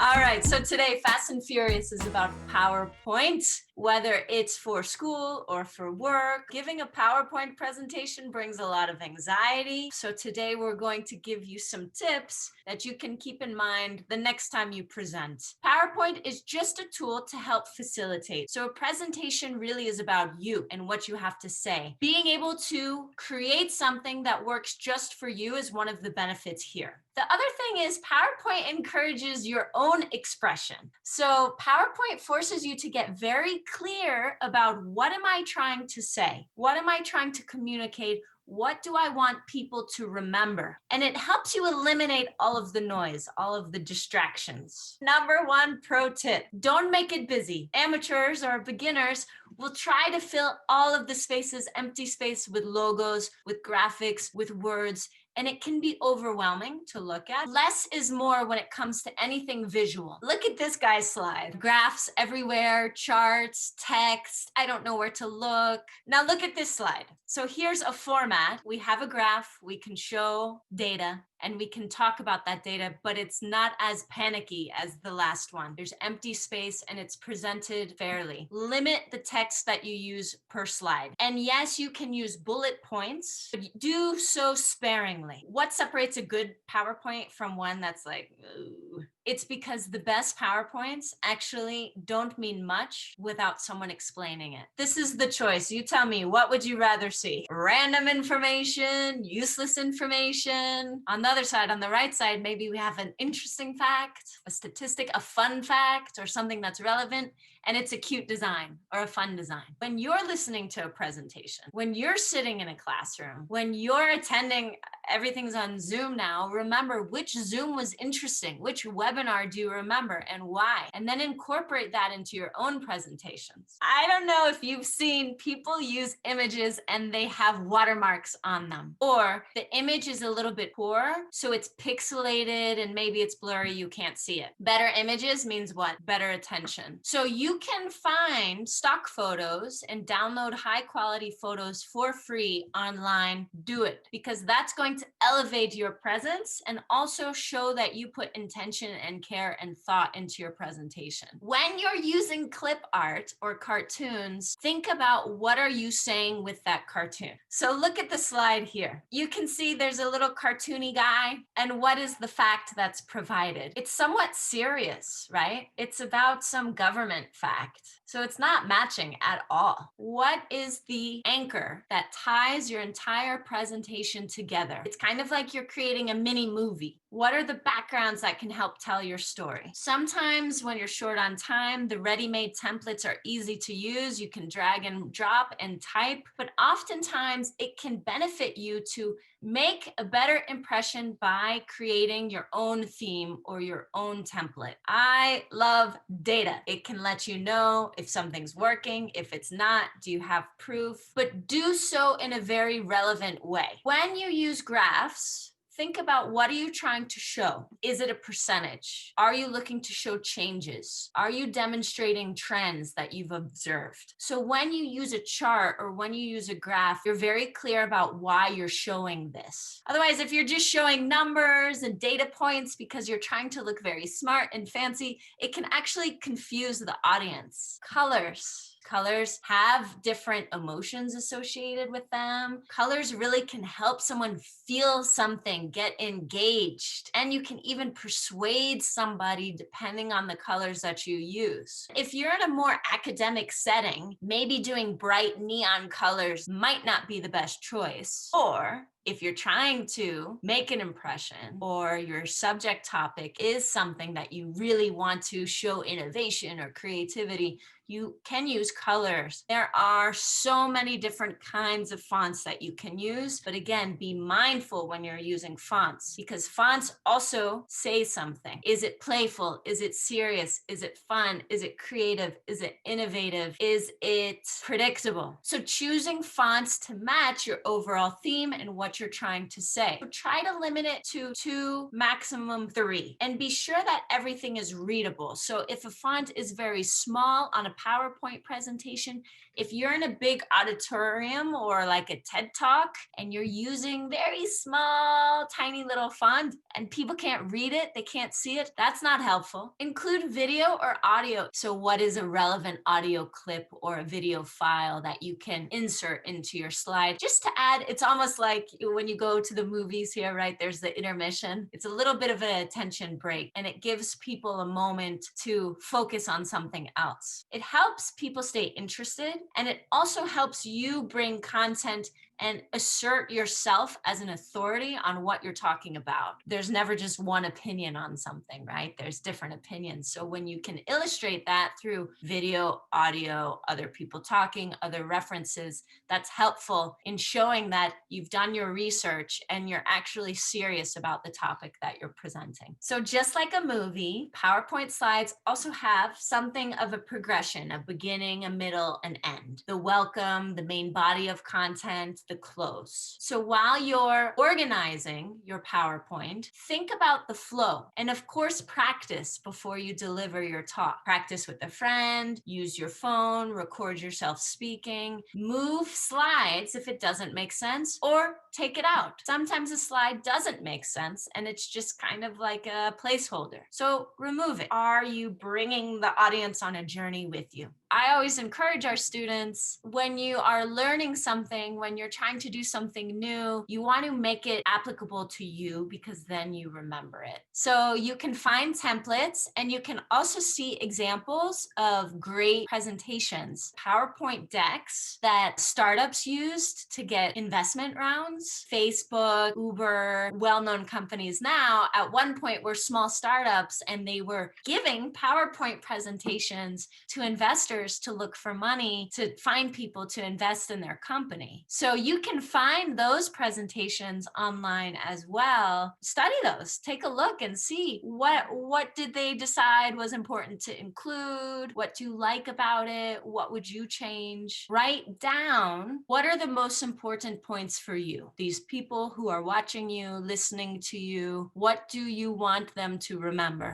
All right, so today Fast and Furious is about PowerPoint, whether it's for school or for work. Giving a PowerPoint presentation brings a lot of anxiety. So today we're going to give you some tips that you can keep in mind the next time you present. PowerPoint is just a tool to help facilitate. So a presentation really is about you and what you have to say. Being able to create something that works just for you is one of the benefits here. The other thing is PowerPoint encourages your own expression. So PowerPoint forces you to get very clear about what am I trying to say? What am I trying to communicate? What do I want people to remember? And it helps you eliminate all of the noise, all of the distractions. Number one pro tip, don't make it busy. Amateurs or beginners will try to fill all of the spaces, empty space with logos, with graphics, with words, and it can be overwhelming to look at. Less is more when it comes to anything visual. Look at this guy's slide. Graphs everywhere, charts, text. I don't know where to look. Now look at this slide. So here's a format. We have a graph, we can show data, and we can talk about that data, but it's not as panicky as the last one. There's empty space and it's presented fairly. Limit the text that you use per slide. And yes, you can use bullet points, but do so sparingly. What separates a good PowerPoint from one that's like, ooh? It's because the best PowerPoints actually don't mean much without someone explaining it. This is the choice. You tell me, what would you rather see? Random information, useless information. On the other side, on the right side, maybe we have an interesting fact, a statistic, a fun fact, or something that's relevant, and it's a cute design or a fun design. When you're listening to a presentation, when you're sitting in a classroom, when you're attending, everything's on Zoom now, remember which Zoom was interesting, which webinar do you remember and why? And then incorporate that into your own presentations. I don't know if you've seen people use images and they have watermarks on them, or the image is a little bit poor, so it's pixelated and maybe it's blurry, you can't see it. Better images means what? Better attention. So you can find stock photos and download high quality photos for free online. Do it, because that's going to elevate your presence and also show that you put intention and care and thought into your presentation. When you're using clip art or cartoons, think about what are you saying with that cartoon. So look at the slide here. You can see there's a little cartoony guy, and what is the fact that's provided? It's somewhat serious, right? It's about some government fact. So it's not matching at all. What is the anchor that ties your entire presentation together? It's kind of like you're creating a mini movie. What are the backgrounds that can help tell your story? Sometimes when you're short on time, the ready-made templates are easy to use. You can drag and drop and type, but oftentimes it can benefit you to make a better impression by creating your own theme or your own template. I love data. It can let you know if something's working, if it's not, do you have proof? But do so in a very relevant way. When you use graphs, think about what are you trying to show? Is it a percentage? Are you looking to show changes? Are you demonstrating trends that you've observed? So when you use a chart or when you use a graph, you're very clear about why you're showing this. Otherwise, if you're just showing numbers and data points because you're trying to look very smart and fancy, it can actually confuse the audience. Colors have different emotions associated with them. Colors really can help someone feel something, get engaged, and you can even persuade somebody depending on the colors that you use. If you're in a more academic setting, maybe doing bright neon colors might not be the best choice. Or if you're trying to make an impression or your subject topic is something that you really want to show innovation or creativity, you can use colors. There are so many different kinds of fonts that you can use, but again, be mindful when you're using fonts because fonts also say something. Is it playful? Is it serious? Is it fun? Is it creative? Is it innovative? Is it predictable? So choosing fonts to match your overall theme and what what you're trying to say. So try to limit it to 2, maximum 3, and be sure that everything is readable. So if a font is very small on a PowerPoint presentation, if you're in a big auditorium or like a TED Talk and you're using very small, tiny little font and people can't read it, they can't see it, that's not helpful. Include video or audio. So what is a relevant audio clip or a video file that you can insert into your slide just to add? It's almost like when you go to the movies here, right? There's the intermission. It's a little bit of an attention break, and it gives people a moment to focus on something else. It helps people stay interested, and it also helps you bring content and assert yourself as an authority on what you're talking about. There's never just one opinion on something, right? There's different opinions. So when you can illustrate that through video, audio, other people talking, other references, that's helpful in showing that you've done your research and you're actually serious about the topic that you're presenting. So just like a movie, PowerPoint slides also have something of a progression, a beginning, a middle, an end. The welcome, the main body of content, the close. So while you're organizing your PowerPoint, think about the flow. And of course, practice before you deliver your talk. Practice with a friend, use your phone, record yourself speaking, move slides if it doesn't make sense, or take it out. Sometimes a slide doesn't make sense and it's just kind of like a placeholder. So remove it. Are you bringing the audience on a journey with you? I always encourage our students, when you are learning something, when you're trying to do something new, you want to make it applicable to you because then you remember it. So you can find templates and you can also see examples of great presentations, PowerPoint decks that startups used to get investment rounds. Facebook, Uber, well-known companies now at one point were small startups and they were giving PowerPoint presentations to investors to look for money, to find people to invest in their company. So you can find those presentations online as well. Study those, take a look and see what did they decide was important to include? What do you like about it? What would you change? Write down what are the most important points for you. These people who are watching you, listening to you, what do you want them to remember?